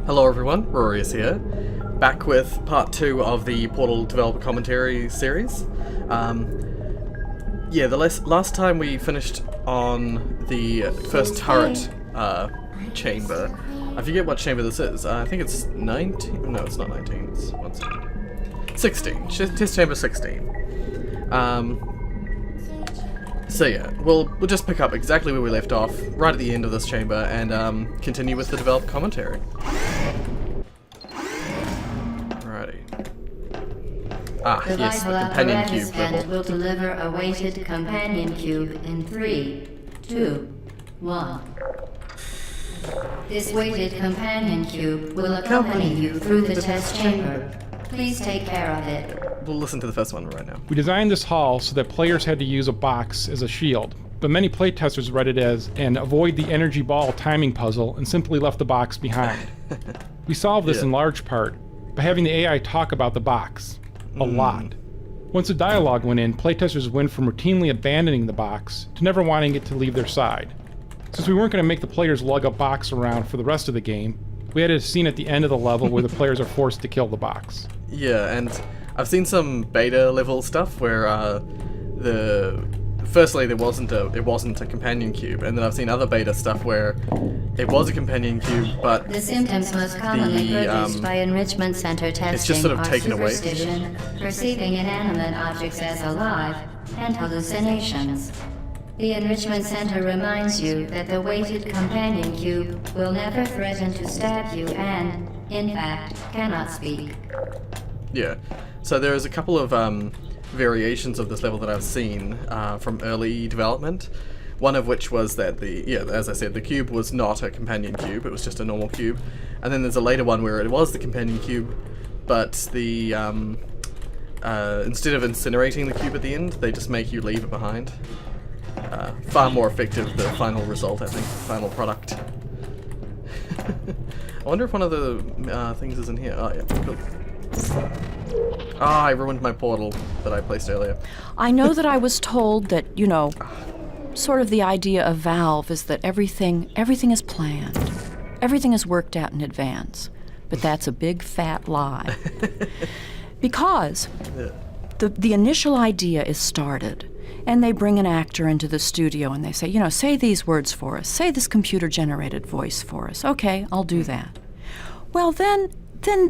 Hello everyone, Rorius here, back with part 2 of the Portal Developer Commentary series. The last time we finished on the first turret chamber. I forget what chamber this is. I think it's 19. No, it's not 19. It's 1 second. 16. Test chamber 16. So yeah, we'll just pick up exactly where we left off, right at the end of this chamber, and continue with the developer commentary. Alrighty. Yes, the companion cube level. Will deliver a weighted companion cube in 3, 2, 1. This weighted companion cube will accompany you through the test chamber. Please take care of it. We'll listen to the first one right now. We designed this hall so that players had to use a box as a shield, but many playtesters read it as an avoid the energy ball timing puzzle and simply left the box behind. We solved this in large part by having the AI talk about the box. A lot. Once the dialogue went in, playtesters went from routinely abandoning the box to never wanting it to leave their side. Since we weren't going to make the players lug a box around for the rest of the game, we had a scene at the end of the level where the players are forced to kill the box. Yeah, and I've seen some beta level stuff where firstly it wasn't a companion cube, and then I've seen other beta stuff where it was a companion cube, but the symptoms most commonly produced by enrichment center testing it's just sort of are taken away. superstition, perceiving inanimate objects as alive, and hallucinations. The enrichment center reminds you that the weighted companion cube will never threaten to stab you and, in fact, cannot speak. Yeah, so there's a couple of variations of this level that I've seen from early development. One of which was that as I said, the cube was not a companion cube, it was just a normal cube. And then there's a later one where it was the companion cube, but the instead of incinerating the cube at the end, they just make you leave it behind. Far more effective, the final result, I think, final product. I wonder if one of the things is in here. Oh, yeah, cool. I ruined my portal that I placed earlier. I know that I was told that, sort of the idea of Valve is that everything is planned. Everything is worked out in advance. But that's a big fat lie. Because the initial idea is started, and they bring an actor into the studio and they say, say these words for us. Say this computer-generated voice for us. Okay, I'll do that. Well, then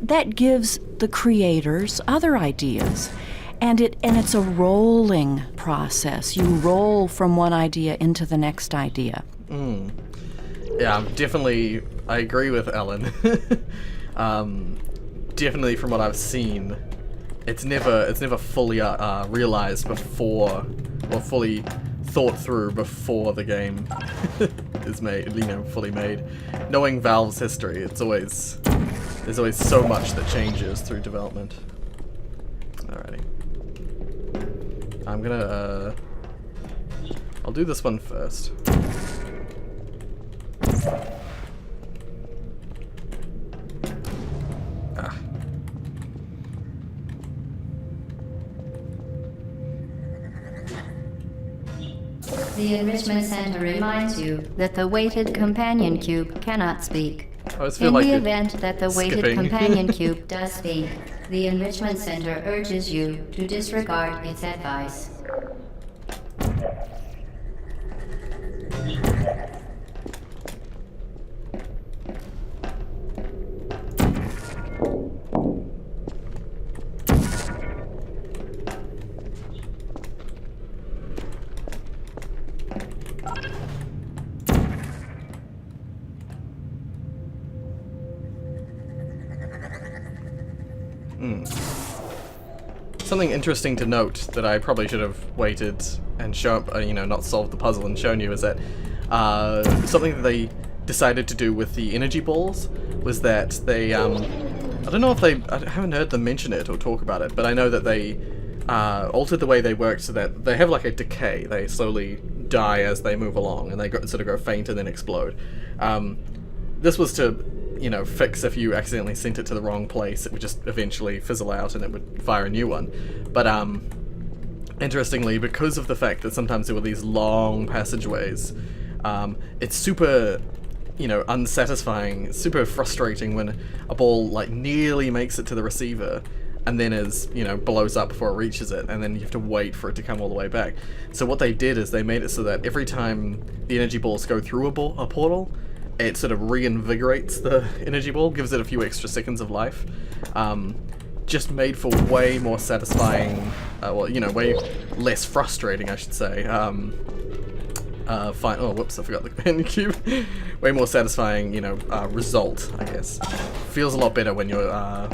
that gives the creators other ideas. And it's a rolling process. You roll from one idea into the next idea. Yeah, I agree with Ellen. Definitely from what I've seen, it's never fully realized before, or fully thought through before the game is made, fully made. Knowing Valve's history, there's always so much that changes through development. Alrighty. I'm gonna, I'll do this one first. The enrichment center reminds you that the weighted companion cube cannot speak. I always feel In like the it event that the weighted skipping. companion cube does speak, the enrichment center urges you to disregard its advice. Something interesting to note that I probably should have waited and not solved the puzzle and shown you is that something that they decided to do with the energy balls was that they, I don't know if I haven't heard them mention it or talk about it, but I know that they altered the way they work so that they have like a decay. They slowly die as they move along, and they sort of go faint and then explode. This was to fix if you accidentally sent it to the wrong place. It would just eventually fizzle out and it would fire a new one. But interestingly, because of the fact that sometimes there were these long passageways, it's super you know, unsatisfying, super frustrating when a ball like nearly makes it to the receiver and then is, you know, blows up before it reaches it, and then you have to wait for it to come all the way back. So what they did is they made it so that every time the energy balls go through a portal, it sort of reinvigorates the energy ball, gives it a few extra seconds of life. Just made for way more satisfying, well, you know, way less frustrating, I should say. Oh, whoops, I forgot the companion cube. Way more satisfying, you know, result, I guess. Feels a lot better when you're,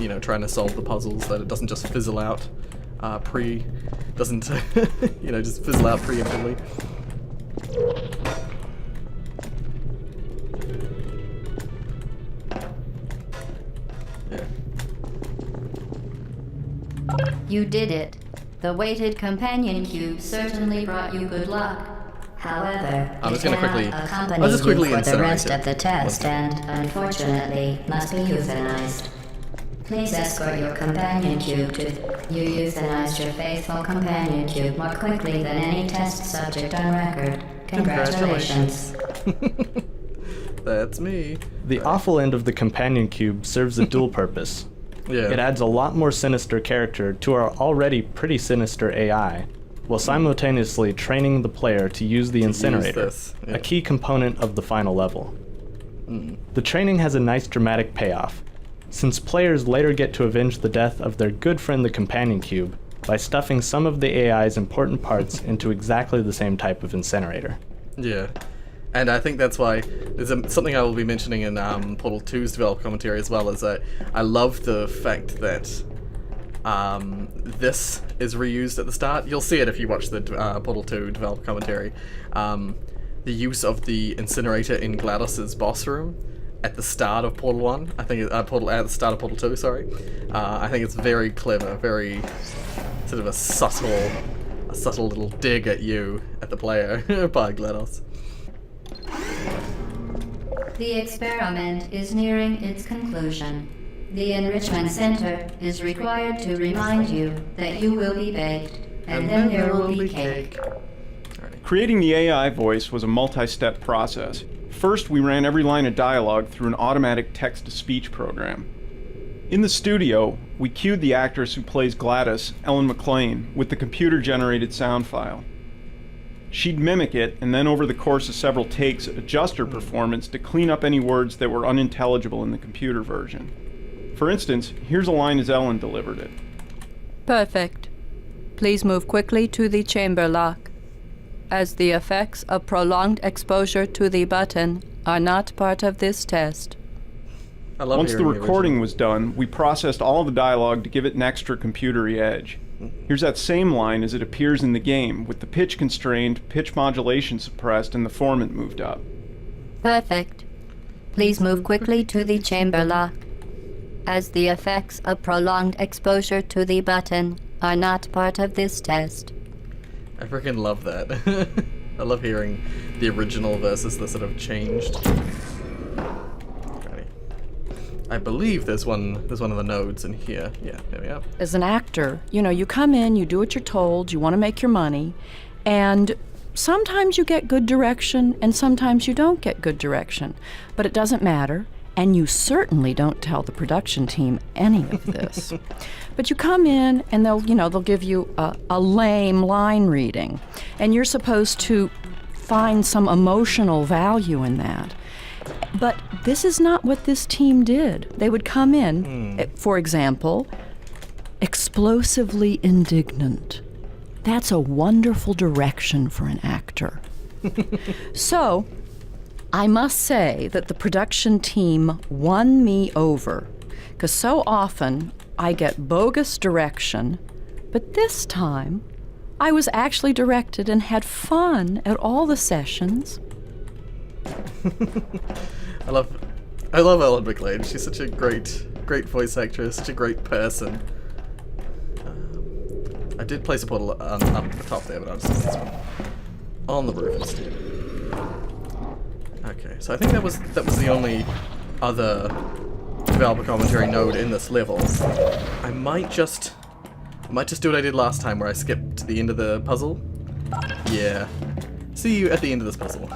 you know, trying to solve the puzzles, that it doesn't just fizzle out, doesn't, you know, just fizzle out preemptively. Yeah. You did it. The weighted companion cube certainly brought you good luck. However, I'm just it gonna cannot accompany I'll just quickly you for the incinerate rest it. of the test and, unfortunately, must be euthanized. Please escort your companion cube to... You euthanized your faithful companion cube more quickly than any test subject on record. Congratulations. That's me. The awful end of the companion cube serves a dual purpose. Yeah. It adds a lot more sinister character to our already pretty sinister AI, while simultaneously training the player to use the incinerator, this, yeah. a key component of the final level. The training has a nice dramatic payoff, since players later get to avenge the death of their good friend the companion cube by stuffing some of the AI's important parts into exactly the same type of incinerator. Yeah. And I think that's why there's something I will be mentioning in Portal 2's developer commentary as well, is that I love the fact that this is reused at the start. You'll see it if you watch the Portal 2 developer commentary. The use of the incinerator in GLaDOS's boss room at the start of Portal 1, I think at the start of Portal 2, sorry. I think it's very clever, very sort of a subtle little dig at you, at the player, by GLaDOS. The experiment is nearing its conclusion. The Enrichment Center is required to remind you that you will be baked, and then there will be cake. Creating the AI voice was a multi-step process. First, we ran every line of dialogue through an automatic text-to-speech program. In the studio, we cued the actress who plays GLaDOS, Ellen McLean, with the computer-generated sound file. She'd mimic it, and then over the course of several takes, adjust her performance to clean up any words that were unintelligible in the computer version. For instance, here's a line as Ellen delivered it. Perfect. Please move quickly to the chamber lock, as the effects of prolonged exposure to the button are not part of this test. I love Once the hearing recording was done, we processed all the dialogue to give it an extra computery edge. Here's that same line as it appears in the game, with the pitch constrained, pitch modulation suppressed, and the formant moved up. Perfect. Please move quickly to the chamber lock, as the effects of prolonged exposure to the button are not part of this test. I freaking love that. I love hearing the original versus the sort of changed. Alrighty. I believe there's one of the nodes in here. Yeah, there we are. As an actor, you know, you come in, you do what you're told, you want to make your money, and sometimes you get good direction and sometimes you don't get good direction. But it doesn't matter, and you certainly don't tell the production team any of this. But you come in and they'll give you a lame line reading, and you're supposed to find some emotional value in that. But this is not what this team did. They would come in, for example, explosively indignant. That's a wonderful direction for an actor. So, I must say that the production team won me over, because so often I get bogus direction, but this time I was actually directed and had fun at all the sessions. I love Ellen McLean. She's such a great voice actress, such a great person. I did place a portal up the top there, but I'll just put this one on the roof instead. Okay, so I think that was the only other developer commentary node in this level. I might just do what I did last time, where I skipped to the end of the puzzle. Yeah. See you at the end of this puzzle.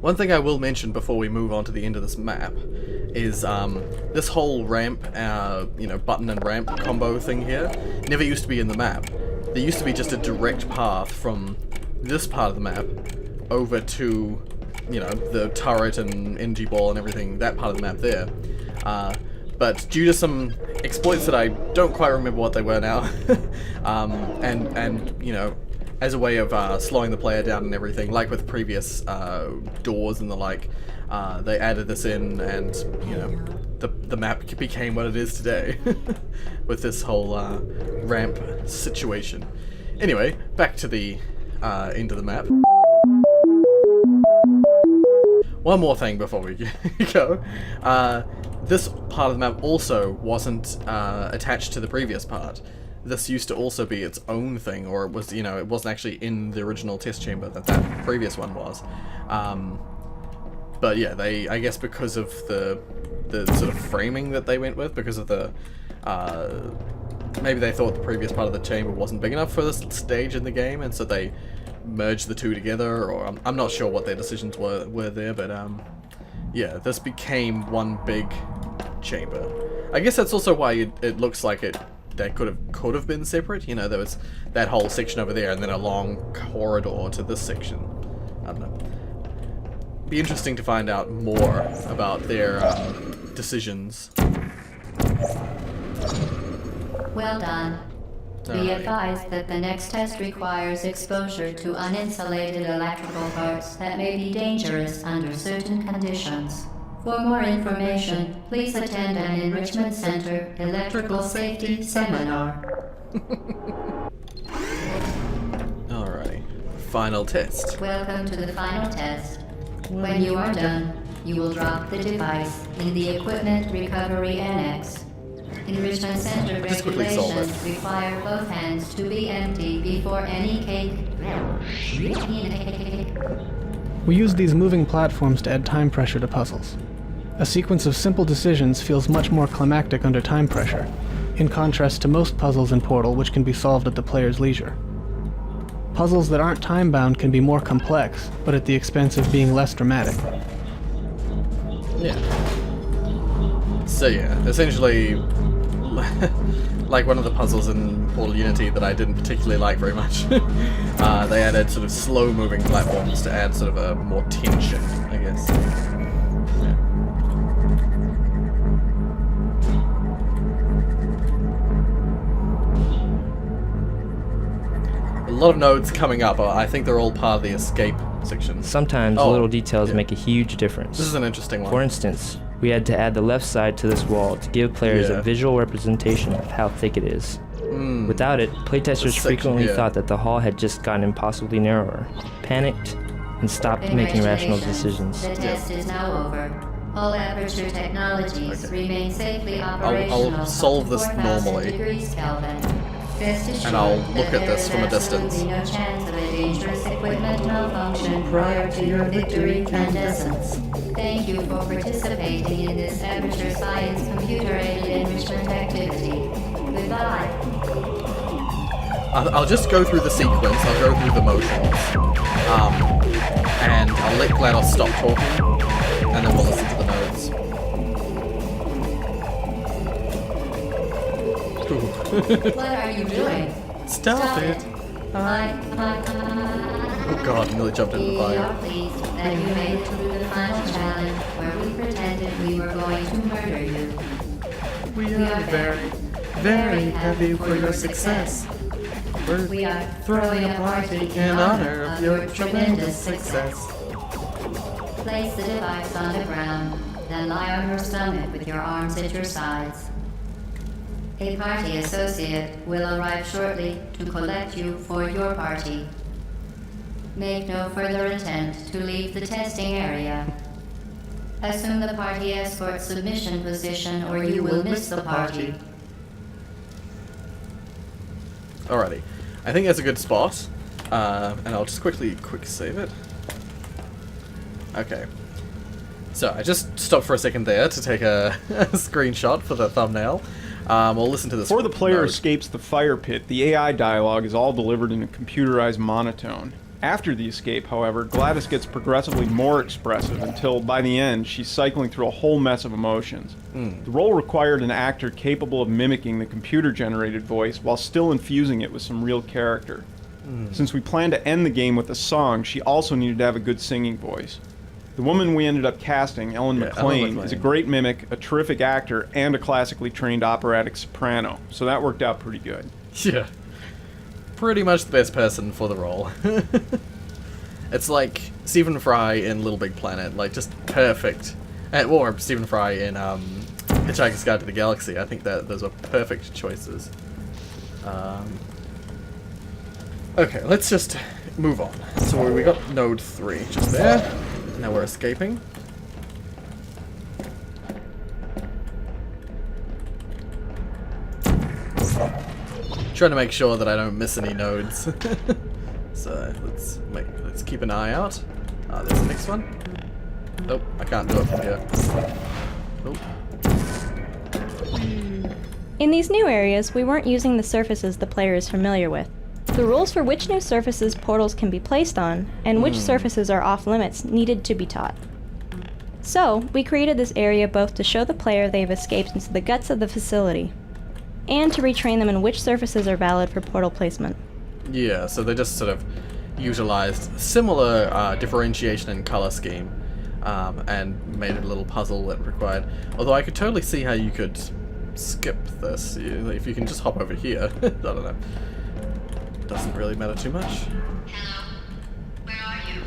One thing I will mention before we move on to the end of this map is this whole ramp, button and ramp combo thing here never used to be in the map. There used to be just a direct path from this part of the map over to, the turret and energy ball and everything, that part of the map there. But due to some exploits that I don't quite remember what they were now, and as a way of slowing the player down and everything, like with previous doors and the like, they added this in, and the map became what it is today with this whole ramp situation. Anyway, back to the end of the map. One more thing before we go. This part of the map also wasn't attached to the previous part. This used to also be its own thing, or it was, it wasn't actually in the original test chamber that previous one was. But yeah, I guess because of the sort of framing that they went with, because of the, maybe they thought the previous part of the chamber wasn't big enough for this stage in the game, and so they merged the two together, or I'm not sure what their decisions were there, but yeah, this became one big chamber. I guess that's also why it looks like that could have been separate. There was that whole section over there, and then a long corridor to this section. I don't know. Be interesting to find out more about their decisions. Well done. Be advised that the next test requires exposure to uninsulated electrical parts that may be dangerous under certain conditions. For more information, please attend an Enrichment Center Electrical Safety Seminar. Alrighty. Final test. Welcome to the final test. When you are done, you will drop the device in the Equipment Recovery Annex. Enrichment Center Just quickly solve regulations require both hands to be empty before any cake. We use these moving platforms to add time pressure to puzzles. A sequence of simple decisions feels much more climactic under time pressure, in contrast to most puzzles in Portal which can be solved at the player's leisure. Puzzles that aren't time-bound can be more complex, but at the expense of being less dramatic. Yeah. So yeah, essentially, like one of the puzzles in Portal Unity that I didn't particularly like very much. They added sort of slow-moving platforms to add sort of a more tension, I guess. Yeah. A lot of nodes coming up. I think they're all part of the escape section. Sometimes little details make a huge difference. This is an interesting one. For instance, we had to add the left side to this wall to give players a visual representation of how thick it is. Without it, playtesters frequently thought that the hall had just gotten impossibly narrower, panicked, and stopped making rational decisions. The test is now over. All Aperture technologies remain safely operational. I'll solve this up to 4,000 normally. degrees Kelvin. Rest assured And I'll that look at there this is from a distance. absolutely no chance of a dangerous equipment malfunction prior to your victory incandescence. Thank you for participating in this Aperture Science computer-aided enrichment activity. Goodbye. I'll just go through the sequence, I'll go through the motions, and I'll let GLaDOS stop talking, and then we'll listen to the nodes. What are you doing? Stop it! Oh god, I nearly jumped into the We fire. are pleased that you made it through the final challenge where we pretended we were going to murder you. We are very, very happy for your success. We are throwing a party in honor of your tremendous success. Place the device on the ground, then lie on your stomach with your arms at your sides. A party associate will arrive shortly to collect you for your party. Make no further attempt to leave the testing area. Assume the party escort submission position or you will miss the party. Alrighty. I think that's a good spot. And I'll just quick save it. Okay. So I just stopped for a second there to take a screenshot for the thumbnail. We'll listen to this. Before the player node. escapes the fire pit, the AI dialogue is all delivered in a computerized monotone. After the escape, however, GLaDOS gets progressively more expressive until, by the end, she's cycling through a whole mess of emotions. The role required an actor capable of mimicking the computer-generated voice while still infusing it with some real character. Since we planned to end the game with a song, she also needed to have a good singing voice. The woman we ended up casting, Ellen McLean, is a great mimic, a terrific actor, and a classically trained operatic soprano, so that worked out pretty good. Yeah. Pretty much the best person for the role. It's like Stephen Fry in Little Big Planet, like just perfect. Or Stephen Fry in Hitchhiker's Guide to the Galaxy. I think that those are perfect choices. Okay, let's just move on. So we got node 3 just there. Now we're escaping. Trying to make sure that I don't miss any nodes. So let's keep an eye out. There's the next one. Nope, I can't do it from here. Nope. In these new areas, we weren't using the surfaces the player is familiar with. The rules for which new surfaces portals can be placed on, and which surfaces are off limits, needed to be taught. So, we created this area both to show the player they have escaped into the guts of the facility, and to retrain them in which surfaces are valid for portal placement. Yeah, so they just sort of utilized similar differentiation and color scheme, and made a little puzzle that required. Although I could totally see how you could skip this if you can just hop over here. I don't know. Doesn't really matter too much. Hello? Where are you?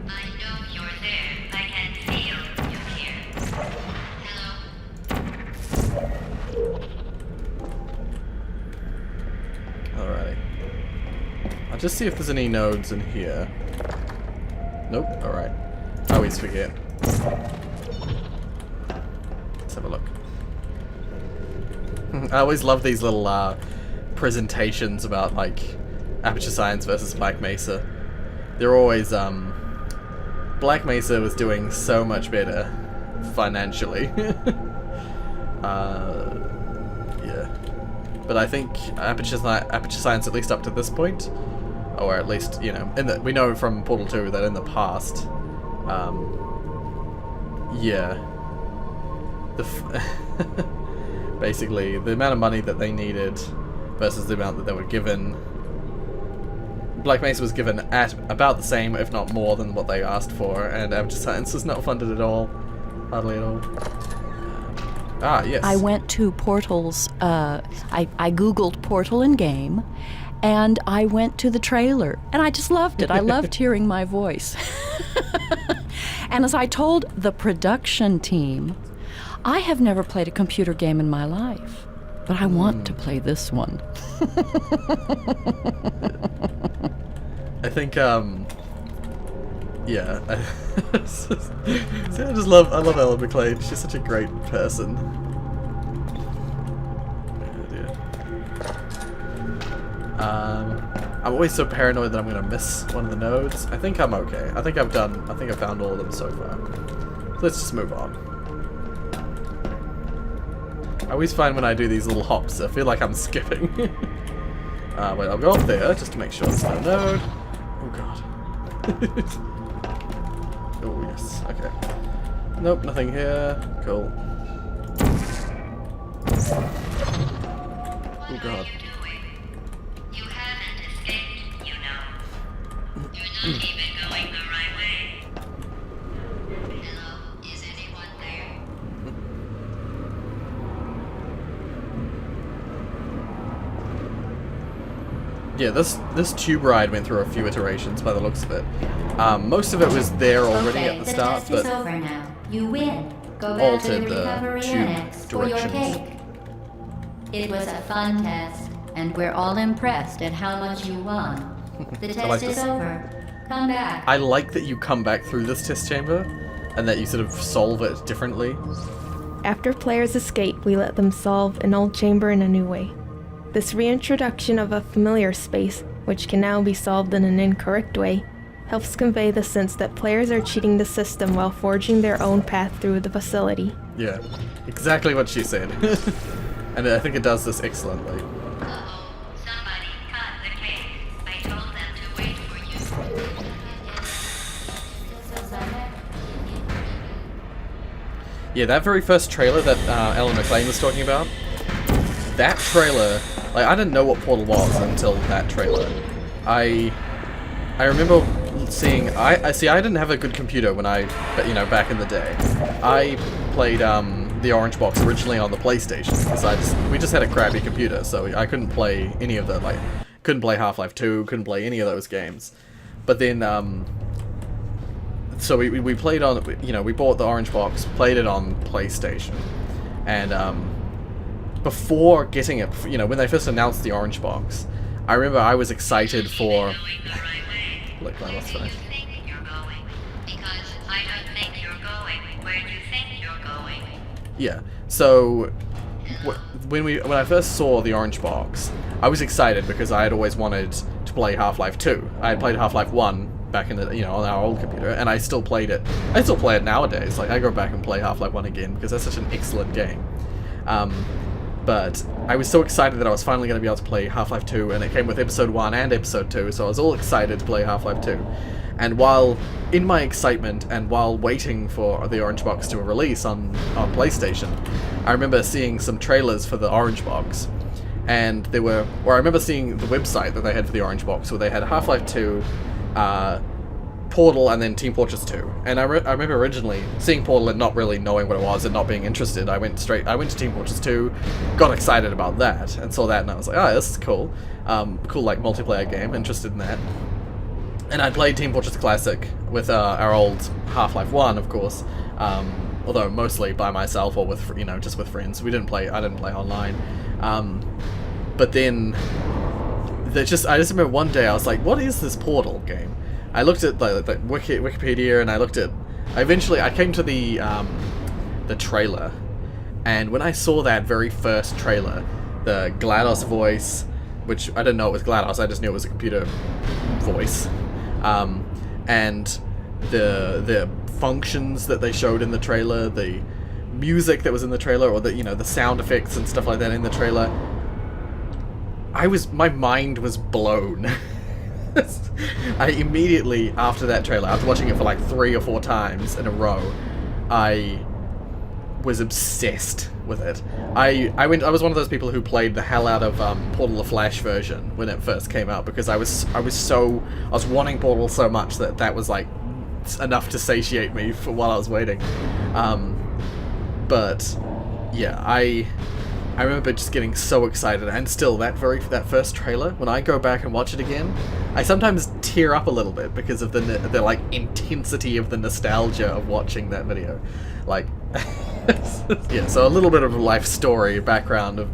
I know you're there. I can feel you here. Hello? Alrighty. I'll just see if there's any nodes in here. Nope, alright. I always forget. Let's have a look. I always love these little presentations about like Aperture Science versus Black Mesa. They're always Black Mesa was doing so much better financially. Yeah. But I think Aperture Science, at least up to this point, or at least, you know, we know from Portal 2 that in the past, yeah, basically the amount of money that they needed versus the amount that they were given, Black Mesa was given at about the same, if not more, than what they asked for, and Aperture Science was not funded at all, hardly at all. Yes. I went to Portal's, I googled Portal in game, and I went to the trailer, and I just loved it. I loved hearing my voice. And as I told the production team, I have never played a computer game in my life, but I want to play this one. I think, yeah. See, I love Ellen McLean. She's such a great person. Oh dear. I'm always so paranoid that I'm gonna miss one of the nodes. I think I'm okay. I think I've found all of them so far. So let's just move on. I always find when I do these little hops, I feel like I'm skipping. Wait, I'll go up there just to make sure there's no node. Oh god. Oh yes, okay. Nope, nothing here. Cool. Oh god. You haven't escaped, you know. You're not even going the right way. Hello? Is anyone there? Yeah, this tube ride went through a few iterations by the looks of it. Most of it was there already Okay, at the start, test is but over now. You win. Go back to the altered the recovery tube annex for your directions. cake. It was a fun test, and we're all impressed at how much you won. The test like is this. over. Come back. I like that you come back through this test chamber and that you sort of solve it differently. After players escape, we let them solve an old chamber in a new way. This reintroduction of a familiar space, which can now be solved in an incorrect way, helps convey the sense that players are cheating the system while forging their own path through the facility. Yeah, exactly what she said. And I think it does this excellently. Uh-oh, somebody cut the cake. I told them to wait for you. Yeah, that very first trailer that Ellen McLean was talking about, that trailer, like, I didn't know what Portal was until that trailer. I remember seeing, I didn't have a good computer when back in the day. I played the Orange Box originally on the PlayStation, because we just had a crappy computer, so I couldn't play any of the, like, couldn't play Half-Life 2, couldn't play any of those games. But then, so we played on, we bought the Orange Box, played it on PlayStation, and before getting it, when they first announced the Orange Box, I remember I was excited for... Look, that's fine. Yeah, so when I first saw the Orange Box, I was excited because I had always wanted to play Half-Life 2. I had played Half-Life 1 back in the, on our old computer, and I still played it. I still play it nowadays. Like, I go back and play Half-Life 1 again because that's such an excellent game. But I was so excited that I was finally going to be able to play Half-Life 2, and it came with Episode 1 and Episode 2, so I was all excited to play Half-Life 2. And while in my excitement, and while waiting for the Orange Box to release on PlayStation, I remember seeing some trailers for the Orange Box, and I remember seeing the website that they had for the Orange Box, where they had Half-Life 2, Portal, and then Team Fortress 2. And I remember originally seeing Portal and not really knowing what it was and not being interested. I went to Team Fortress 2, got excited about that, and saw that, and I was like, oh, this is cool. Cool, like, multiplayer game, interested in that. And I played Team Fortress Classic with our old Half-Life 1, of course, although mostly by myself or with, just with friends. I didn't play online. But then, I just remember one day I was like, what is this Portal game? I looked at the Wikipedia, and I came to the trailer, and when I saw that very first trailer, the GLaDOS voice, which I didn't know it was GLaDOS, I just knew it was a computer voice, and the functions that they showed in the trailer, the music that was in the trailer, or the sound effects and stuff like that in the trailer, my mind was blown. I immediately, after that trailer, after watching it for like 3 or 4 times in a row, I was obsessed with it. I was one of those people who played the hell out of Portal the Flash version when it first came out, because I was wanting Portal so much that was like enough to satiate me for while I was waiting. But yeah, I remember just getting so excited, and still that first trailer, when I go back and watch it again, I sometimes tear up a little bit because of the like intensity of the nostalgia of watching that video. Like, yeah, so a little bit of a life story background of,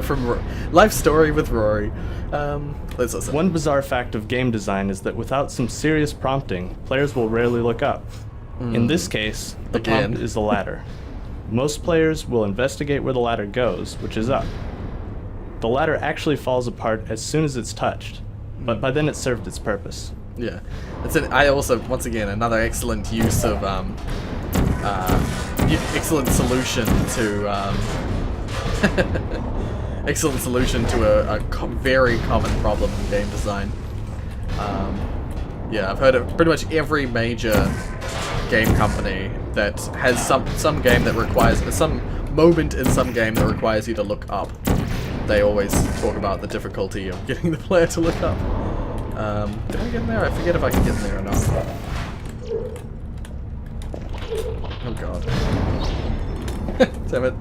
from Life Story with Rory. Let's listen. One bizarre fact of game design is that without some serious prompting, players will rarely look up. In this case, the prompt is the ladder. Most players will investigate where the ladder goes, which is up. The ladder actually falls apart as soon as it's touched, but by then it's served its purpose. Yeah, I also, once again, another excellent use of excellent solution to a very common problem in game design. Yeah, I've heard of pretty much every major game company that has some game that requires some moment in some game that requires you to look up. They always talk about the difficulty of getting the player to look up. Did I get in there? I forget if I can get in there or not. Oh god. Damn it.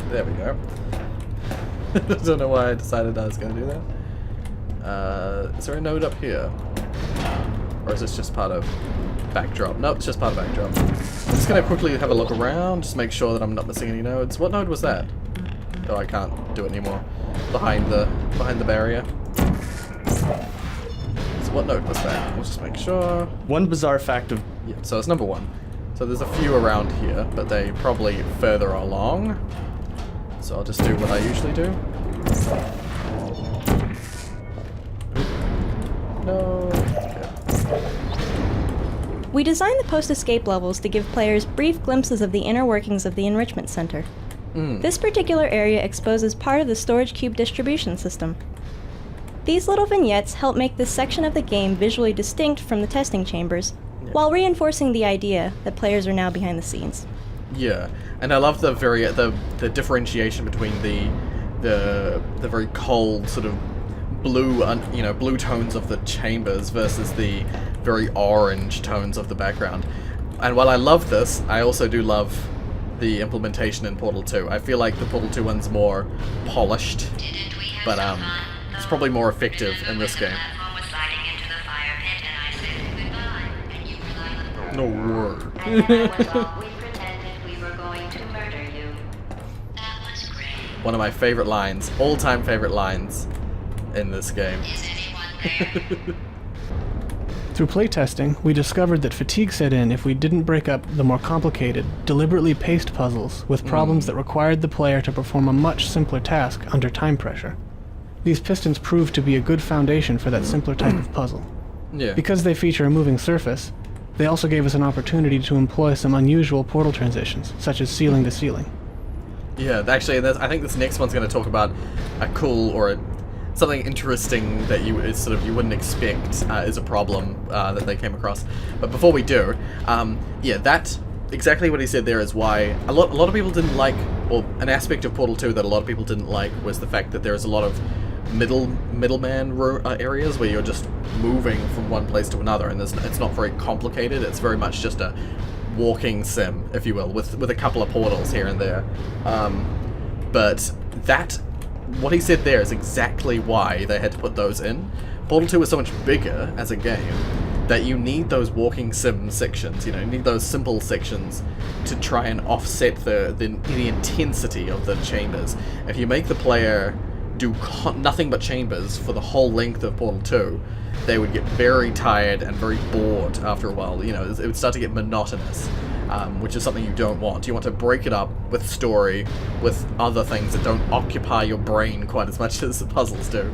There we go. Don't know why I decided I was going to do that. Is there a node up here? Or is this just part of backdrop? Nope, it's just part of backdrop. I'm just going to quickly have a look around, just make sure that I'm not missing any nodes. What node was that? Oh, I can't do it anymore. Behind the barrier. So what node was that? Let's just make sure. One bizarre fact of... Yeah, so it's number 1. So there's a few around here, but they probably further along. So I'll just do what I usually do. No. We designed the post-escape levels to give players brief glimpses of the inner workings of the Enrichment Center. This particular area exposes part of the storage cube distribution system. These little vignettes help make this section of the game visually distinct from the testing chambers, while reinforcing the idea that players are now behind the scenes. Yeah, and I love the differentiation between the very cold sort of blue, blue tones of the chambers versus the very orange tones of the background. And while I love this, I also do love the implementation in Portal 2. I feel like the Portal 2 one's more polished, but it's probably more effective in this game. No word. One of my favorite lines, all-time favorite lines in this game. Through playtesting, we discovered that fatigue set in if we didn't break up the more complicated, deliberately paced puzzles with problems that required the player to perform a much simpler task under time pressure. These pistons proved to be a good foundation for that simpler type of puzzle. Yeah. Because they feature a moving surface, they also gave us an opportunity to employ some unusual portal transitions, such as ceiling to ceiling. Yeah, actually, I think this next one's going to talk about a cool or something interesting that you wouldn't expect is a problem that they came across. But before we do, that exactly what he said there is why a lot of people didn't like, or an aspect of Portal 2 that a lot of people didn't like was the fact that there's a lot of middleman areas where you're just moving from one place to another, and it's not very complicated. It's very much just a walking sim, if you will, with a couple of portals here and there. But what he said there is exactly why they had to put those in. Portal 2 is so much bigger as a game that you need those walking sim sections, you need those simple sections to try and offset the intensity of the chambers. If you make the player do nothing but chambers for the whole length of Portal 2, they would get very tired and very bored after a while. It would start to get monotonous, which is something you don't want. You want to break it up with story, with other things that don't occupy your brain quite as much as the puzzles do.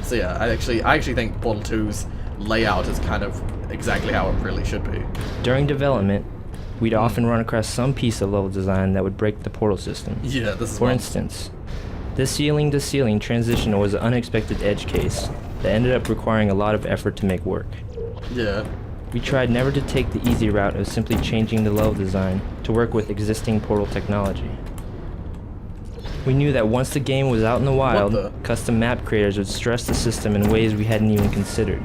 So yeah, I actually think Portal 2's layout is kind of exactly how it really should be. During development, we'd often run across some piece of level design that would break the portal system. Yeah, this is For instance, this ceiling-to-ceiling transition was an unexpected edge case that ended up requiring a lot of effort to make work. Yeah. We tried never to take the easy route of simply changing the level design to work with existing portal technology. We knew that once the game was out in the wild, custom map creators would stress the system in ways we hadn't even considered.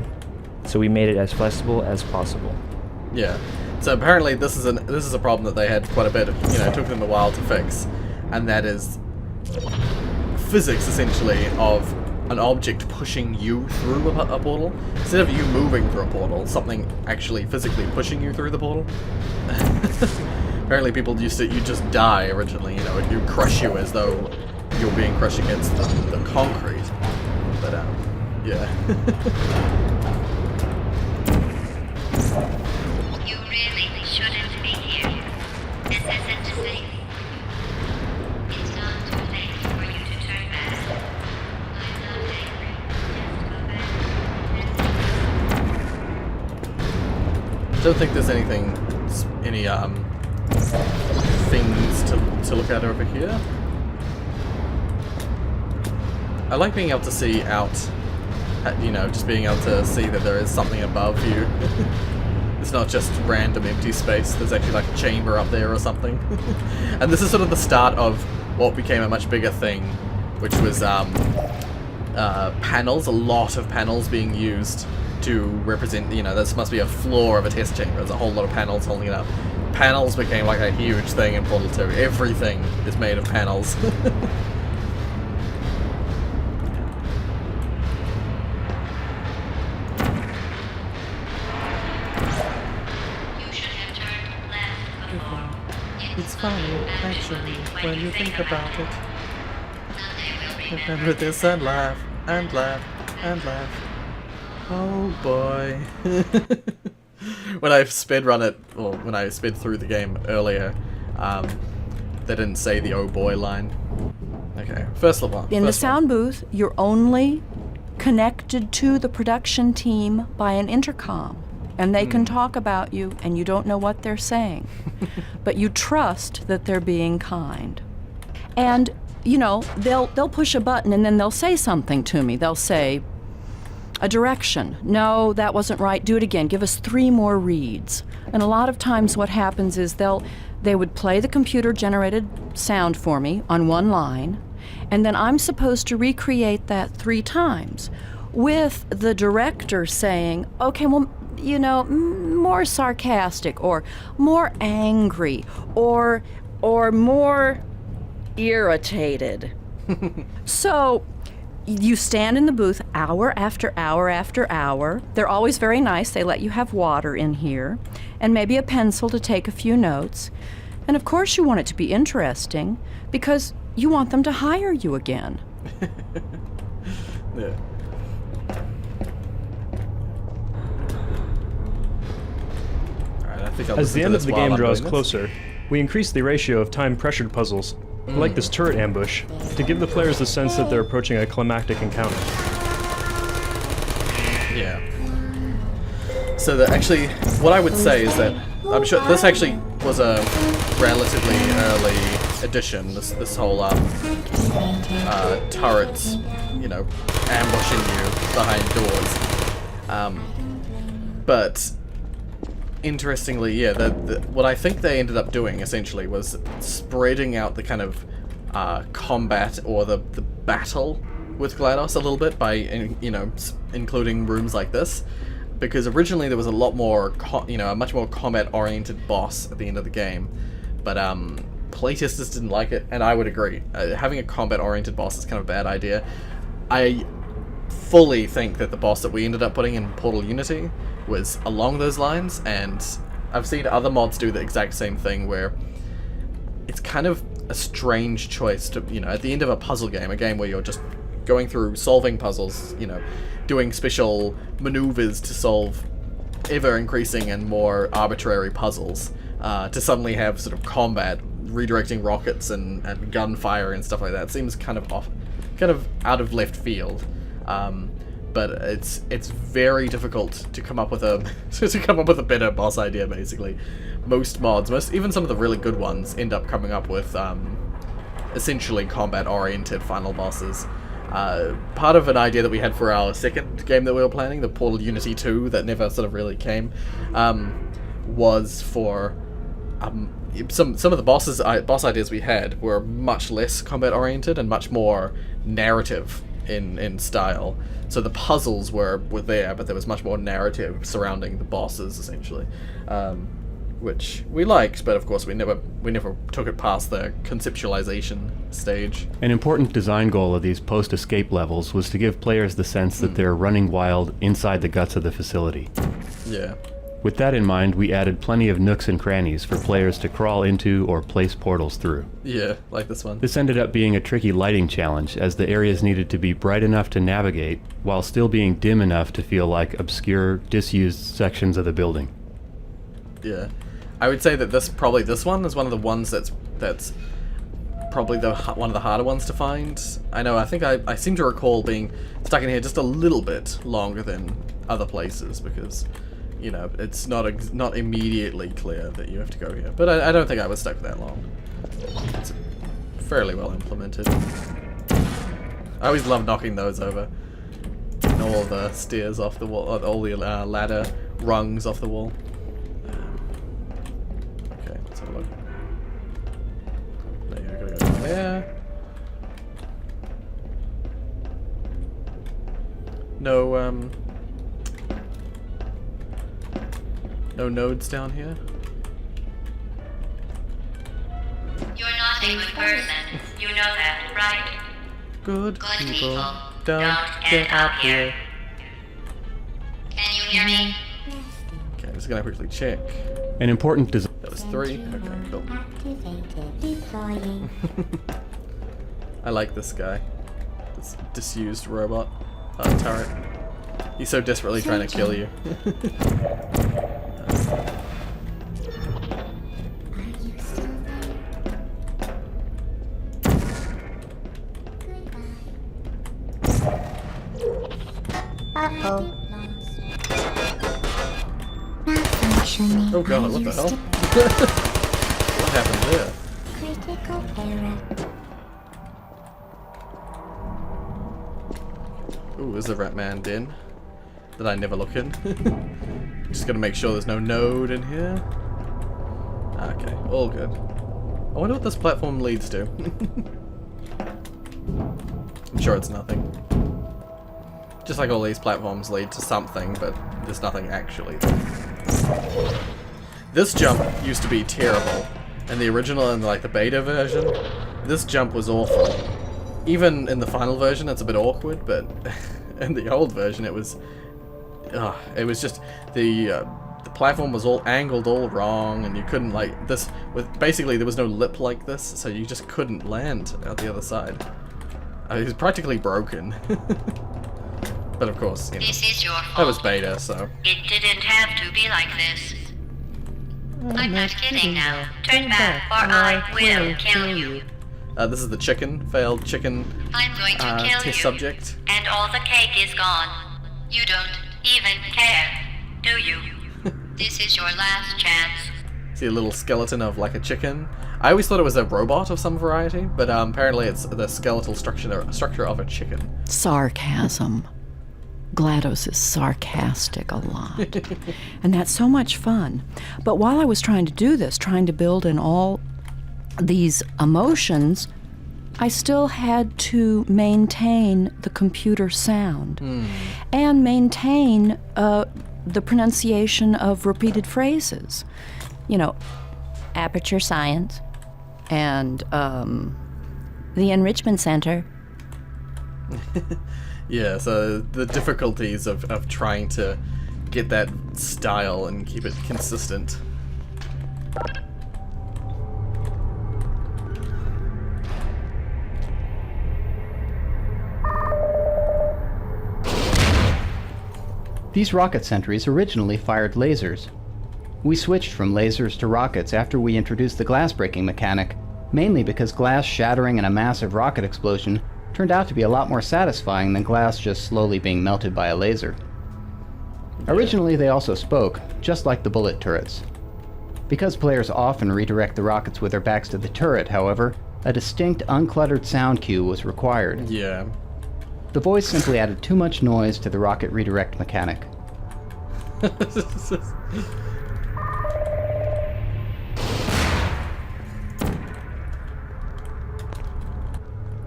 So we made it as flexible as possible. Yeah. So apparently this is a problem that they had quite a bit. It took them a while to fix, and that is physics essentially of an object pushing you through a portal. Instead of you moving through a portal, something actually physically pushing you through the portal. Apparently people you just die originally, it would crush you as though you're being crushed against the concrete. But yeah. You really shouldn't be here. This isn't safe. It's not too late for you to turn back. I'm not angry. Just go back. I don't think there's any things to look at over here. I like being able to see out, just being able to see that there is something above you. It's not just random empty space. There's actually like a chamber up there or something. And this is sort of the start of what became a much bigger thing, which was panels, a lot of panels being used to represent, this must be a floor of a test chamber. There's a whole lot of panels holding it up. Panels became like a huge thing in Portal 2. Everything is made of panels. It's funny, actually, when you think about it. Remember this and laugh, and laugh, and laugh. Oh boy. When I speedrun it, or when I sped through the game earlier, they didn't say the oh boy line. Okay, first level. In the sound booth, you're only connected to the production team by an intercom. And they can talk about you, and you don't know what they're saying. But you trust that they're being kind. And, they'll push a button, and then they'll say something to me. They'll say, a direction. No, that wasn't right. Do it again. Give us 3 more reads. And a lot of times what happens is they would play the computer-generated sound for me on one line, and then I'm supposed to recreate that 3 times with the director saying, okay, well, you know, more sarcastic or more angry or more irritated. So you stand in the booth hour after hour after hour. They're always very nice. They let you have water in here and maybe a pencil to take a few notes. And of course you want it to be interesting because you want them to hire you again. Yeah. Alright, I think I'll As the listen end to of this the while game I'm draws doing this. closer, we increase the ratio of time-pressured puzzles, like this turret ambush, to give the players the sense that they're approaching a climactic encounter. Yeah. So that actually, what I would say is that I'm sure this actually was a relatively early addition. This whole turrets, you know, ambushing you behind doors. But interestingly, yeah, what I think they ended up doing essentially was spreading out the kind of combat or the battle with GLaDOS a little bit by including rooms like this, because originally there was a lot more a much more combat oriented boss at the end of the game, but playtesters didn't like it, and I would agree. Having a combat oriented boss is kind of a bad idea. I fully think that the boss that we ended up putting in Portal Unity was along those lines, and I've seen other mods do the exact same thing where it's kind of a strange choice to, at the end of a puzzle game, a game where you're just going through solving puzzles, doing special maneuvers to solve ever increasing and more arbitrary puzzles, to suddenly have sort of combat, redirecting rockets and gunfire and stuff like that seems kind of out of left field. But it's very difficult to come up with a better boss idea. Basically, most mods, even some of the really good ones, end up coming up with essentially combat-oriented final bosses. Part of an idea that we had for our second game that we were planning, the Portal Unity 2, that never sort of really came, was for some of the boss ideas we had were much less combat-oriented and much more narrative in style. So the puzzles were there, but there was much more narrative surrounding the bosses, essentially, which we liked, but of course we never took it past the conceptualization stage. An important design goal of these post-escape levels was to give players the sense that they're running wild inside the guts of the facility. Yeah. With that in mind, we added plenty of nooks and crannies for players to crawl into or place portals through. Yeah, like this one. This ended up being a tricky lighting challenge, as the areas needed to be bright enough to navigate, while still being dim enough to feel like obscure, disused sections of the building. Yeah. I would say that this one is one of the ones that's probably one of the harder ones to find. I think I seem to recall being stuck in here just a little bit longer than other places, because it's not immediately clear that you have to go here. But I don't think I was stuck that long. It's fairly well implemented. I always love knocking those over. And all the stairs off the wall, all the ladder rungs off the wall. Okay, let's have a look. There, I gotta go down there. No nodes down here? You're not a good person. You know that, right? Good people don't get out here. Can you hear me? Okay, I'm just gonna quickly check. An important design. That was 3. Okay, cool. I like this guy. This disused robot. Turret. He's so desperately trying to kill you. Oh god, what the hell? What happened there? Critical error. Ooh, is the Rat Man den? that I never look in. Just gotta make sure there's no node in here. Okay, all good. I wonder what this platform leads to. I'm sure it's nothing. Just like all these platforms lead to something, but there's nothing actually there. This jump used to be terrible. In the original and like the beta version, this jump was awful. Even in the final version it's a bit awkward, but in the old version it was just the platform was all angled all wrong, and you couldn't like this with basically there was no lip like this, so you just couldn't land out the other side. It was practically broken. But of course, you know, This is your fault. that was beta, so. It didn't have to be like this. I'm not kidding now. Turn back or I will kill you. This is the failed chicken I'm going to kill test you. subject. And all the cake is gone. You don't even care, do you? This is your last chance. See a little skeleton of like a chicken. I always thought it was a robot of some variety, but apparently it's the skeletal structure of a chicken. Sarcasm. GLaDOS is sarcastic a lot. And that's so much fun. But while I was trying to do this, trying to build in all these emotions, I still had to maintain the computer sound and maintain the pronunciation of repeated phrases. You know, aperture science and the enrichment center. Yeah, so the difficulties of trying to get that style and keep it consistent. These rocket sentries originally fired lasers. We switched from lasers to rockets after we introduced the glass breaking mechanic, mainly because glass shattering in a massive rocket explosion turned out to be a lot more satisfying than glass just slowly being melted by a laser. Originally they also spoke, just like the bullet turrets. Because players often redirect the rockets with their backs to the turret, however, a distinct uncluttered sound cue was required. Yeah. The voice simply added too much noise to the rocket redirect mechanic.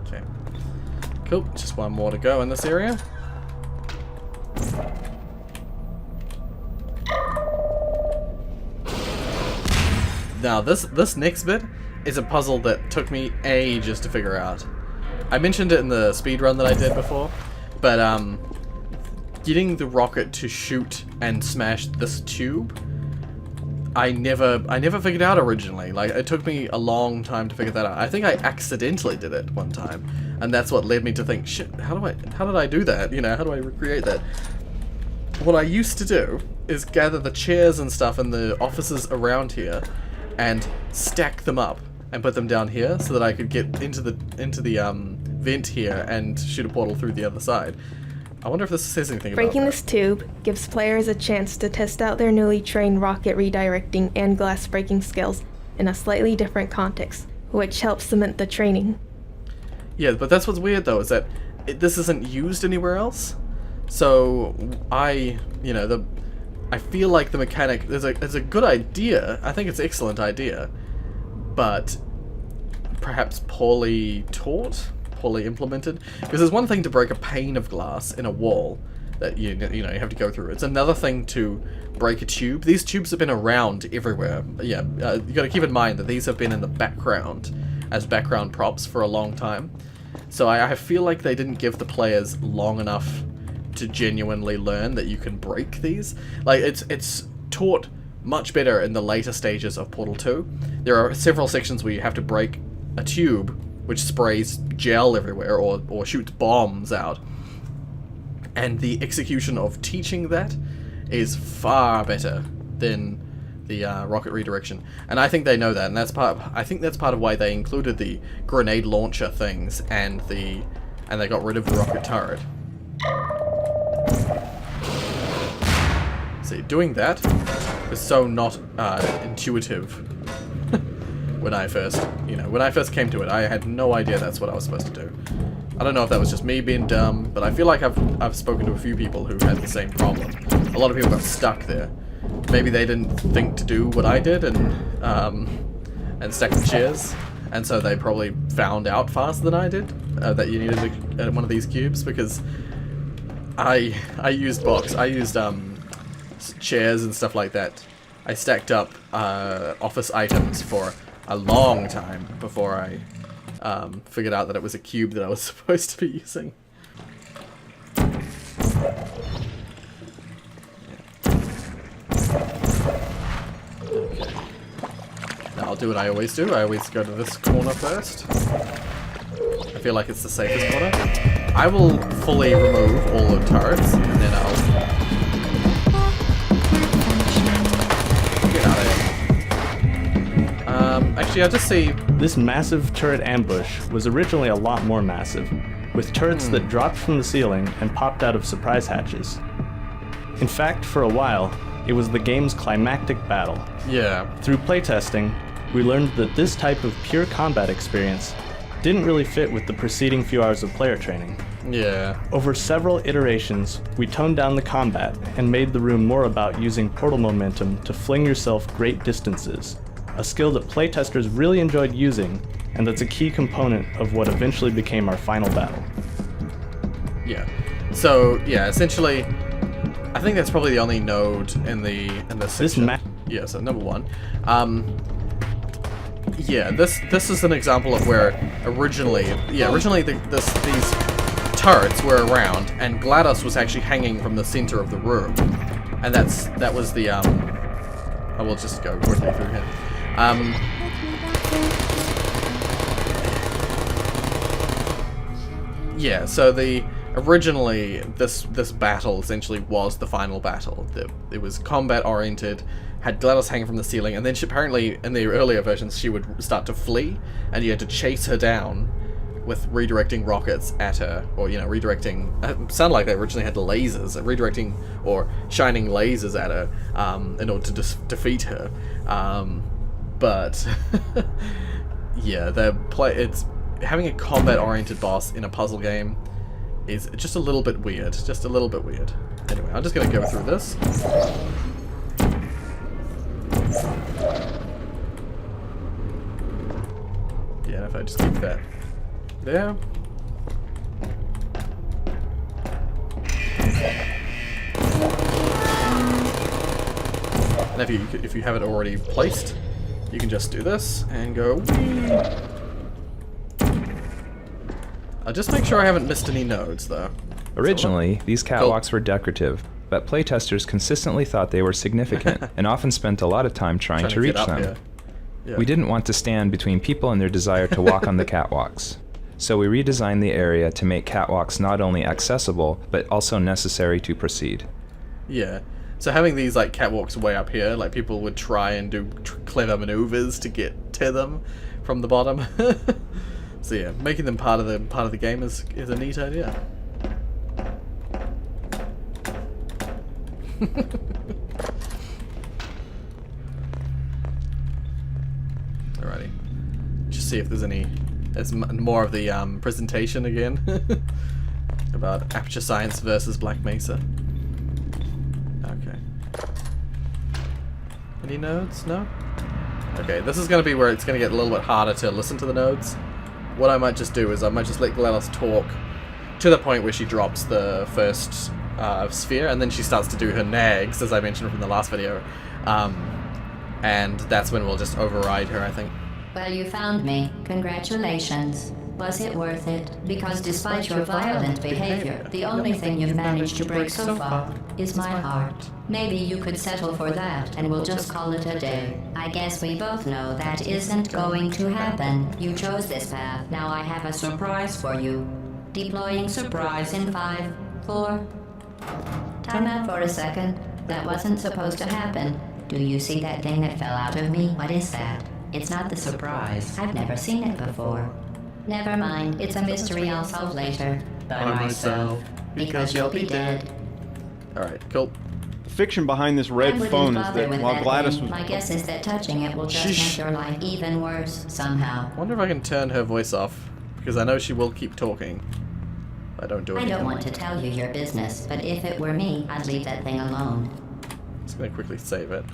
Okay. Cool, just one more to go in this area. Now this next bit is a puzzle that took me ages to figure out. I mentioned it in the speedrun that I did before, but getting the rocket to shoot and smash this tube, I never figured out originally. Like, it took me a long time to figure that out. I think I accidentally did it one time, and that's what led me to think, shit, how did I do that? You know, how do I recreate that? What I used to do is gather the chairs and stuff in the offices around here and stack them up and put them down here so that I could get into the vent here and shoot a portal through the other side. I wonder if this says anything about Breaking that. this tube gives players a chance to test out their newly trained rocket redirecting and glass breaking skills in a slightly different context, which helps cement the training. Yeah, but that's what's weird though, is that this isn't used anywhere else. So I feel like the mechanic is a good idea. I think it's an excellent idea, but perhaps poorly taught, poorly implemented. Because there's one thing to break a pane of glass in a wall that you have to go through. It's another thing to break a tube. These tubes have been around everywhere. Yeah, you got to keep in mind that these have been in the background as background props for a long time. So I feel like they didn't give the players long enough to genuinely learn that you can break these. Like, it's taught much better in the later stages of Portal 2. There are several sections where you have to break a tube which sprays gel everywhere or shoots bombs out. And the execution of teaching that is far better than the rocket redirection. And I think they know that, and I think that's part of why they included the grenade launcher things and they got rid of the rocket turret. See, doing that was so not intuitive when I first came to it. I had no idea that's what I was supposed to do. I don't know if that was just me being dumb, but I feel like I've spoken to a few people who had the same problem. A lot of people got stuck there. Maybe they didn't think to do what I did and stack the chairs, and so they probably found out faster than I did that you needed one of these cubes, because I used chairs and stuff like that. I stacked up office items for a long time before I figured out that it was a cube that I was supposed to be using. Okay. Now I'll do what I always do. I always go to this corner first. I feel like it's the safest corner. I will fully remove all the turrets, and then I'll get out of here. Actually, I'll just see... This massive turret ambush was originally a lot more massive, with turrets that dropped from the ceiling and popped out of surprise hatches. In fact, for a while, it was the game's climactic battle. Yeah. Through playtesting, we learned that this type of pure combat experience didn't really fit with the preceding few hours of player training. Yeah. Over several iterations, we toned down the combat and made the room more about using portal momentum to fling yourself great distances, a skill that playtesters really enjoyed using, and that's a key component of what eventually became our final battle. Yeah. So, yeah, essentially, I think that's probably the only node in the section. Yeah, so number 1. Yeah, this is an example of where originally these turrets were around, and GLaDOS was actually hanging from the center of the room, and that was the I will just go quickly through here. Yeah, so originally this battle essentially was the final battle. It was combat oriented, had GLaDOS hanging from the ceiling, and then apparently in the earlier versions she would start to flee, and you had to chase her down with redirecting rockets at her, or redirecting. It sounded like they originally had lasers, redirecting or shining lasers at her in order to defeat her. But yeah, it's having a combat-oriented boss in a puzzle game is just a little bit weird. Just a little bit weird. Anyway, I'm just gonna go through this. Yeah, if I just keep that there. And if you have it already placed, you can just do this and go whee. I'll just make sure I haven't missed any nodes though. Originally, these catwalks were decorative, but playtesters consistently thought they were significant and often spent a lot of time trying to reach them. Yeah. We didn't want to stand between people and their desire to walk on the catwalks. So we redesigned the area to make catwalks not only accessible, but also necessary to proceed. Yeah. So having these like catwalks way up here, like people would try and do clever maneuvers to get to them from the bottom. So yeah, making them part of the game is a neat idea. Alrighty. Just see if there's more of the presentation again about Aperture Science versus Black Mesa. Okay. Any nodes? No? Okay, this is going to be where it's going to get a little bit harder to listen to the nodes. What I might just do is I might just let GLaDOS talk to the point where she drops the first sphere, and then she starts to do her nags, as I mentioned from the last video. And that's when we'll just override her, I think. Well, you found me. Congratulations. Was it worth it? Because despite your violent behavior, the only thing you've managed to break so far is my heart. Maybe you could settle for that, and we'll just call it a day. I guess we both know that isn't going to happen. You chose this path. Now I have a surprise for you. Deploying surprise in 5, 4... Time out for a second. That wasn't supposed to happen. Do you see that thing that fell out of me? What is that? It's not the surprise. I've never seen it before. Never mind. It's a mystery I'll solve later. By myself. Because you'll be dead. Alright, cool. The fiction behind this red phone is that while GLaDOS was... My guess is that touching it will just make your life even worse, somehow. I wonder if I can turn her voice off, because I know she will keep talking. I don't do I anything. don't want to tell you your business, but if it were me, I'd leave that thing alone. Just gonna quickly save it.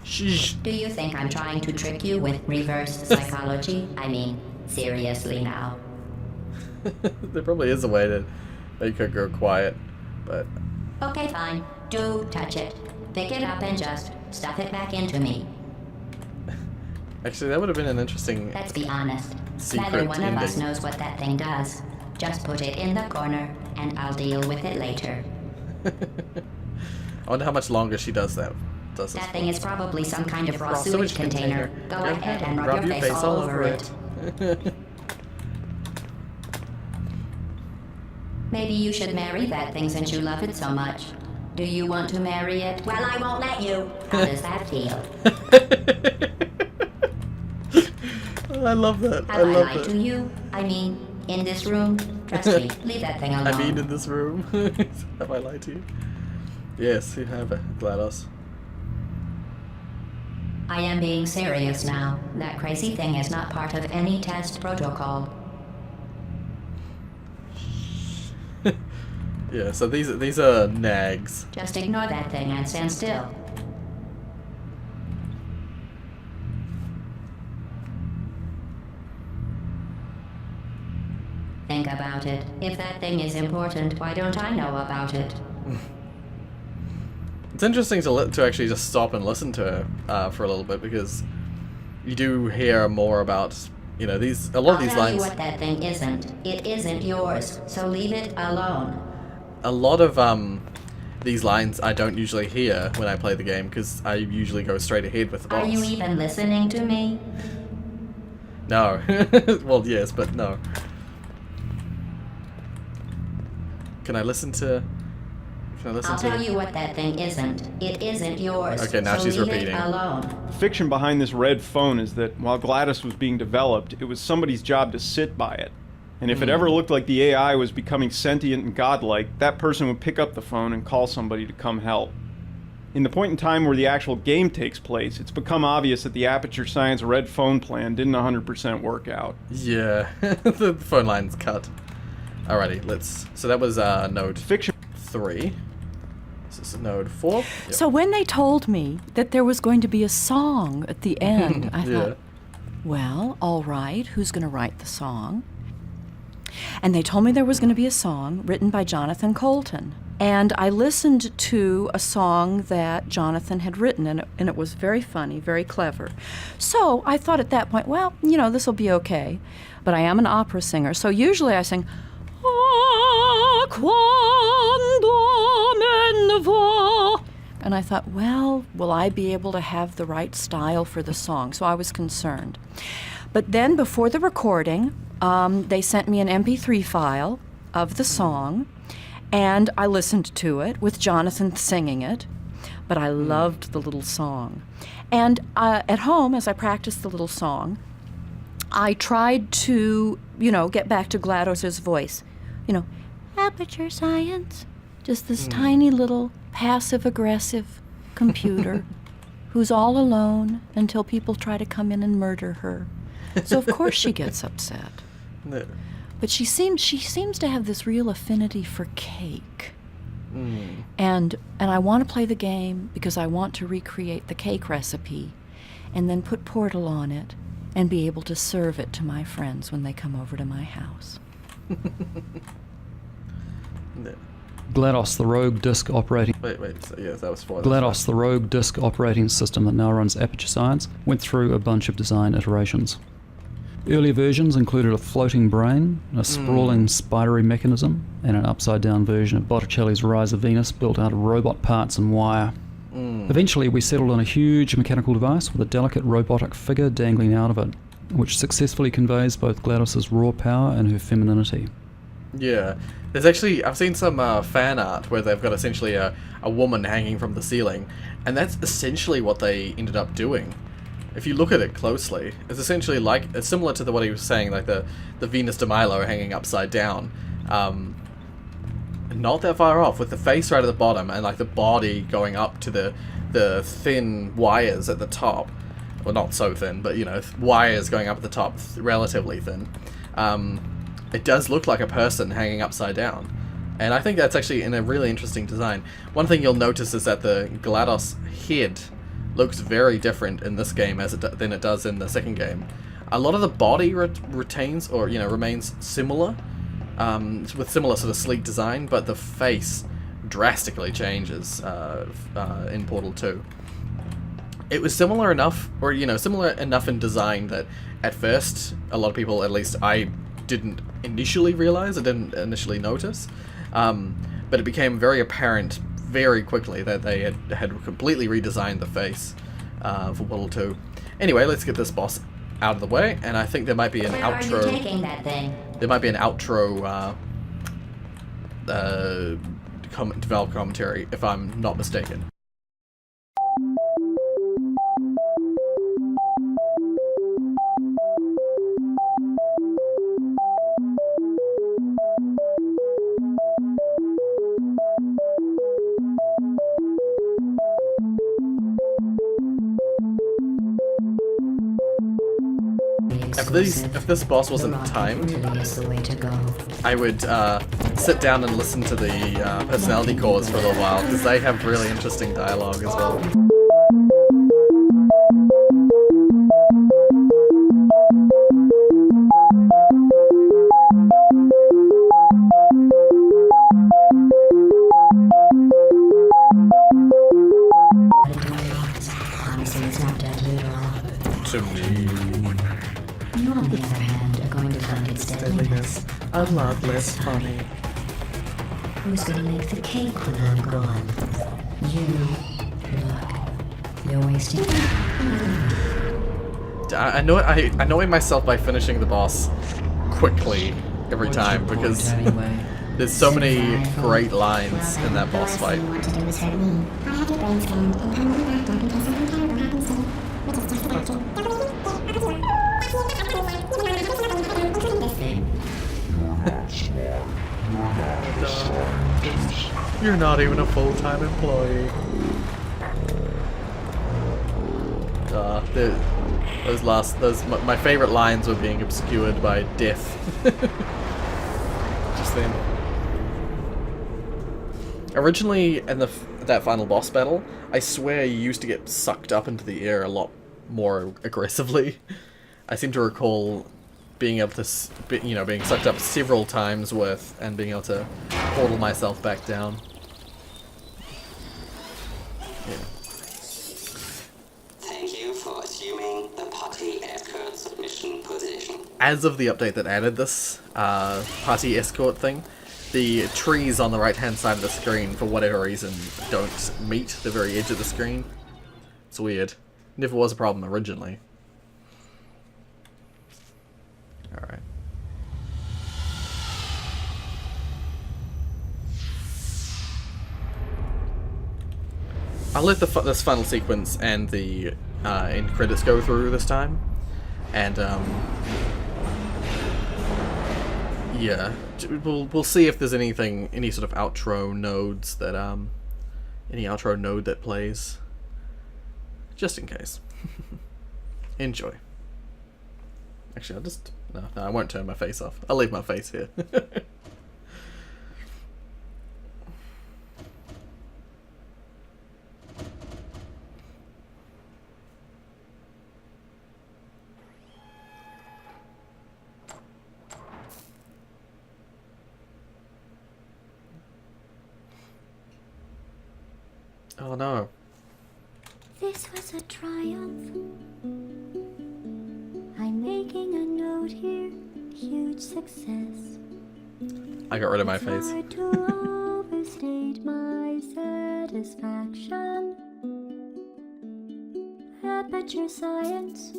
Sheesh. Do you think I'm trying to trick you with reverse psychology? I mean, seriously now. There probably is a way to make her go quiet, but... Okay, fine. Do touch it. Pick it up and just stuff it back into me. Actually, that would have been an interesting... Let's be honest. secret Neither one of us ending. knows what that thing does. Just put it in the corner, and I'll deal with it later. I wonder how much longer she does that. That thing is probably some kind of raw sewage container. Go ahead and rub your face all over it. Maybe you should marry that thing since you love it so much. Do you want to marry it? Well, I won't let you. How does that feel? I love that. Have I lied to you? I mean, in this room? Trust me, leave that thing alone. I mean, in this room. Have I lied to you? Yes, you have, GLaDOS. I am being serious now. That crazy thing is not part of any test protocol. Yeah, so these are nags. Just ignore that thing and stand still. Think about it. If that thing is important, why don't I know about it? It's interesting to actually just stop and listen to her for a little bit, because you do hear more about, you know, a lot of these I'll tell lines. you what that thing isn't. It isn't yours, so leave it alone. A lot of these lines I don't usually hear when I play the game, because I usually go straight ahead with the boss. Are you even listening to me? No. Well, yes, but no. Can I listen to... I'll tell you what that thing isn't. It isn't yours. Okay, now so she's leave repeating. It alone. The fiction behind this red phone is that while GLaDOS was being developed, it was somebody's job to sit by it. And if it ever looked like the AI was becoming sentient and godlike, that person would pick up the phone and call somebody to come help. In the point in time where the actual game takes place, it's become obvious that the Aperture Science red phone plan didn't 100% work out. Yeah, the phone line's cut. Alrighty, let's... So that was node fiction 3. This is node 4. Yep. So when they told me that there was going to be a song at the end, I thought, well, all right, who's going to write the song? And they told me there was going to be a song written by Jonathan Colton. And I listened to a song that Jonathan had written, and it was very funny, very clever. So I thought at that point, well, you know, this will be okay. But I am an opera singer, so usually I sing, "Ah, quando me ne va." And I thought, well, will I be able to have the right style for the song? So I was concerned. But then before the recording, they sent me an MP3 file of the song, and I listened to it with Jonathan singing it, but I loved the little song. And at home, as I practiced the little song, I tried to, you know, get back to GLaDOS's voice. You know, Aperture Science, just this tiny little passive-aggressive computer who's all alone until people try to come in and murder her. So of course she gets upset. No. But she seems to have this real affinity for cake. And I want to play the game because I want to recreate the cake recipe and then put Portal on it and be able to serve it to my friends when they come over to my house. No. GLaDOS, the rogue disk operating... Wait, so yeah, that was 4. GLaDOS, the rogue disk operating system that now runs Aperture Science, went through a bunch of design iterations. Earlier versions included a floating brain, a sprawling spidery mechanism, and an upside-down version of Botticelli's Rise of Venus built out of robot parts and wire. Eventually, we settled on a huge mechanical device with a delicate robotic figure dangling out of it, which successfully conveys both GLaDOS's raw power and her femininity. Yeah, there's actually, I've seen some fan art where they've got essentially a woman hanging from the ceiling, and that's essentially what they ended up doing. If you look at it closely, it's essentially like, it's similar to what he was saying, like the Venus de Milo hanging upside down. Not that far off, with the face right at the bottom and like the body going up to the thin wires at the top. Well, not so thin, but you know, wires going up at the top, relatively thin. it does look like a person hanging upside down. And I think that's actually in a really interesting design. One thing you'll notice is that the GLaDOS head looks very different in this game than it does in the second game. A lot of the body retains, or remains similar, with similar sort of sleek design, but the face drastically changes in Portal 2. It was similar enough, or similar enough in design that at first a lot of people, at least I didn't initially realize, I didn't initially notice, but it became very apparent very quickly that they had completely redesigned the face for Portal 2. Anyway, let's get this boss out of the way, and I think there might be an outro. Where are you taking that thing? There might be an outro develop commentary, if I'm not mistaken. If this boss wasn't timed, I would sit down and listen to the personality cores for a little while, because they have really interesting dialogue as well. To me. You, on the other hand, are going to find its deadliness a lot less funny. Who's going to make the cake when I'm gone? You. Look. You're wasting... I annoy myself by finishing the boss quickly every time, because there's so many great lines in that boss fight. You're not even a full-time employee. My favorite lines were being obscured by death. Just then. Originally, in that final boss battle, I swear you used to get sucked up into the air a lot more aggressively. I seem to recall being able to, being sucked up several times worth and being able to portal myself back down. Yeah. Thank you for assuming the party escort submission position. As of the update that added this party escort thing, the trees on the right-hand side of the screen, for whatever reason, don't meet the very edge of the screen. It's weird. Never was a problem originally. Alright. I'll let this final sequence and the end credits go through this time, and yeah, we'll see if there's any sort of outro nodes that any outro node that plays, just in case. Enjoy. Actually, no, I won't turn my face off. I'll leave my face here. Oh no. This was a triumph. I'm making a note here. Huge success. I got rid of my face. Hard to overstate my satisfaction. Aperture science.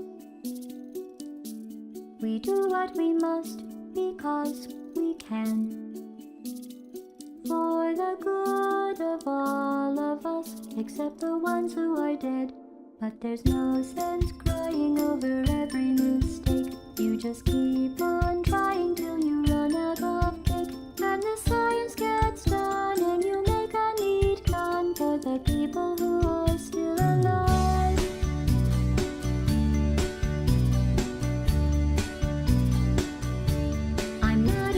We do what we must because we can. For the good of all of us, except the ones who are dead. But there's no sense crying over every mistake. You just keep on trying till you run out of cake. And the science gets done and you make a neat gun for the people who are still alive. I'm not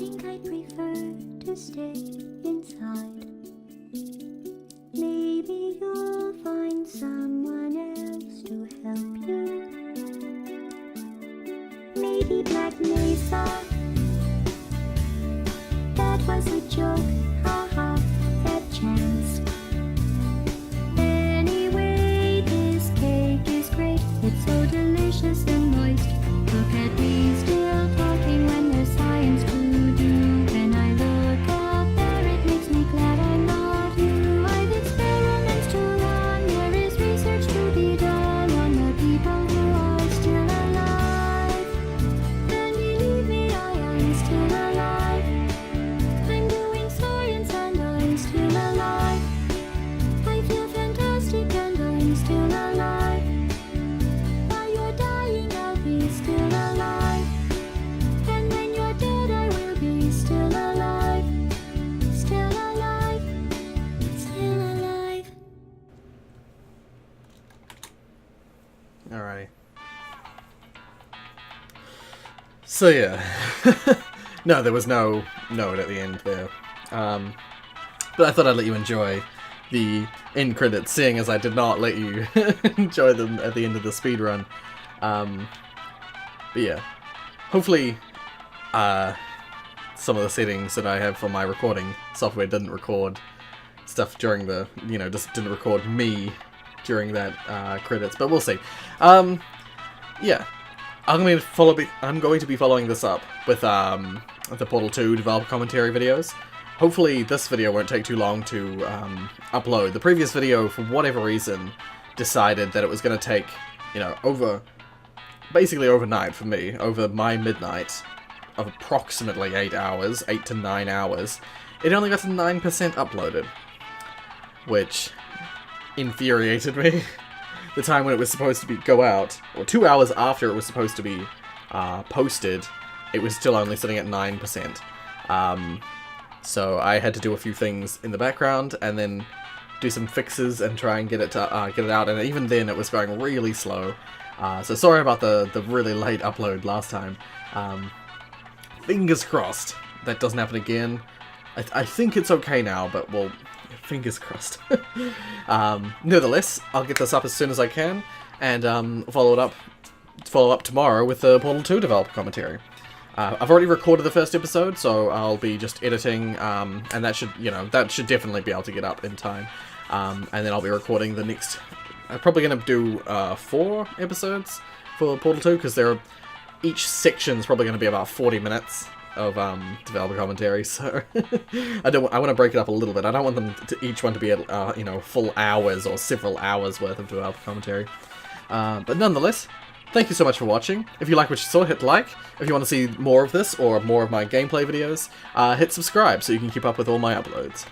think I'd prefer to stay inside. Maybe you'll find someone else to help you. Maybe Black Mesa. That was a joke, haha, that chance. Anyway, this cake is great. It's so delicious and moist. Look at me still talking when there's science to do. When I look up there, it makes me glad I'm not you. I've experiments to run. There is research to be done on the people who are still alive. And believe me, I am still alive. I'm doing science and I'm still alive. I feel fantastic and I'm still alive. While you're dying, I'll be still alive. And when you're dead, I will be still alive. Still alive. Still alive. Alrighty. So yeah. No, there was no note at the end there. But I thought I'd let you enjoy the end credits, seeing as I did not let you enjoy them at the end of the speedrun. But yeah. Hopefully, some of the settings that I have for my recording software didn't record stuff during the, just didn't record me during that credits, but we'll see. Yeah. I'm going to be following this up with the Portal 2 developer commentary videos. Hopefully this video won't take too long to upload. The previous video, for whatever reason, decided that it was going to take, basically overnight for me, over my midnight of approximately 8 hours, 8 to 9 hours. It only got to 9% uploaded, which infuriated me. The time when it was supposed to go out, or 2 hours after it was supposed to be posted, it was still only sitting at 9%. So I had to do a few things in the background, and then do some fixes and try and get it out, and even then it was going really slow. So sorry about the really late upload last time. Fingers crossed that doesn't happen again. I think it's okay now, but well, fingers crossed. Nevertheless, I'll get this up as soon as I can, and follow up tomorrow with the Portal 2 developer commentary. I've already recorded the first episode, so I'll be just editing, and that should definitely be able to get up in time. And then I'll be recording the next. I'm probably going to do 4 episodes for Portal 2, because each section's probably going to be about 40 minutes of developer commentary, so I want to break it up a little bit. I don't want them to each one to be full hours or several hours worth of developer commentary. But nonetheless, thank you so much for watching. If you like what you saw, hit like. If you want to see more of this or more of my gameplay videos, hit subscribe so you can keep up with all my uploads.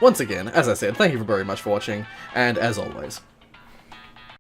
Once again, as I said, thank you very much for watching, and as always,